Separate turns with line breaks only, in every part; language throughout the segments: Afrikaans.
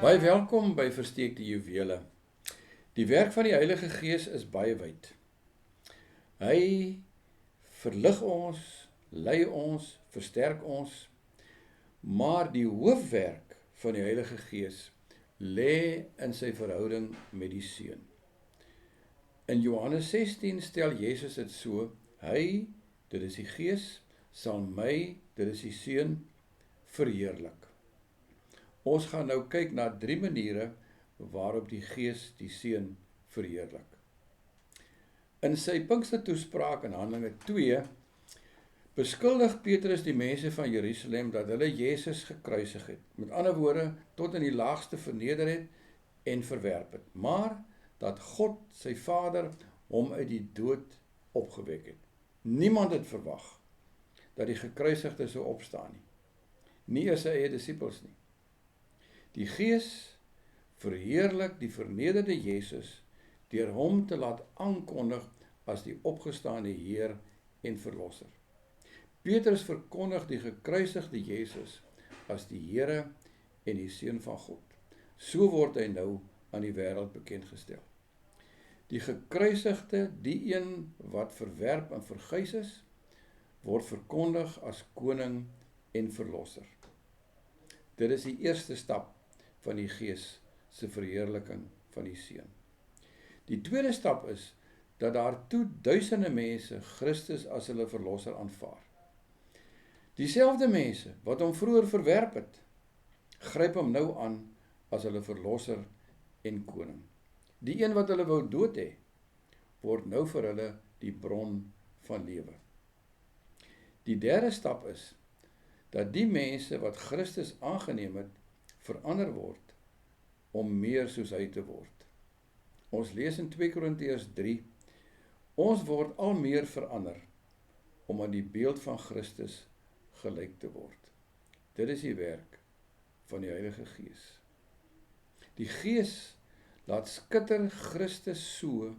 Baie welkom by Versteekte Juwele. Die werk van die Heilige Gees is baie wyd. Hy verlig ons, lei ons, versterk ons, maar die hoofwerk van die Heilige Gees lê in sy verhouding met die Seun. In Johannes 16 stel Jesus dit so: hy, dit is die Gees, sal my, dit is die Seun, verheerlik. Ons gaan nou kyk na 3 maniere waarop die Gees die Seun verheerlik. In sy Pinkstertoespraak in Handelinge 2 beskuldig Petrus die mense van Jerusalem dat hulle Jesus gekruisig het. Met ander woorde, tot in die laagste verneder het en verwerp het. Maar dat God, sy Vader, hom uit die dood opgewek het. Niemand het verwag dat die gekruisigde sou opstaan nie. Nie eens sy eie disippels nie. Die Gees verheerlik die vernederde Jesus deur hom te laat aankondig as die opgestaane Heer en Verlosser. Petrus verkondig die gekruisigde Jesus as die Here en die Seun van God. So word hy nou aan die wêreld bekendgestel. Die gekruisigde, die een wat verwerp en verguis is, word verkondig as koning en verlosser. Dit is die eerste stap van die Gees se verheerliking van die Seun. Die tweede stap is dat daar toe duisende mense Christus as hulle verlosser aanvaar. Dieselfde mense wat hom vroeër verwerp het, gryp hom nou aan as hulle verlosser en koning. Die een wat hulle wou dood hê, word nou vir hulle die bron van lewe. Die derde stap is dat die mense wat Christus aangeneem het, verander word om meer soos hy te word. Ons lees in 2 Korintiërs 3, ons word al meer verander om aan die beeld van Christus gelyk te word. Dit is die werk van die Heilige Gees. Die Gees laat skitter Christus so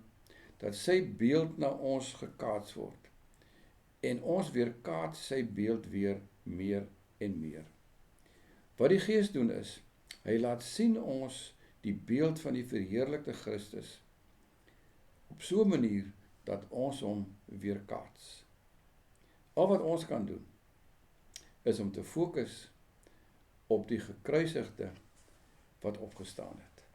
dat sy beeld na ons gekaats word en ons weerkaats sy beeld weer meer en meer. Wat die Gees doen is, hy laat sien ons die beeld van die verheerlikte Christus op so 'n manier dat ons hom weerkaats. Al wat ons kan doen, is om te fokus op die gekruisigde wat opgestaan het.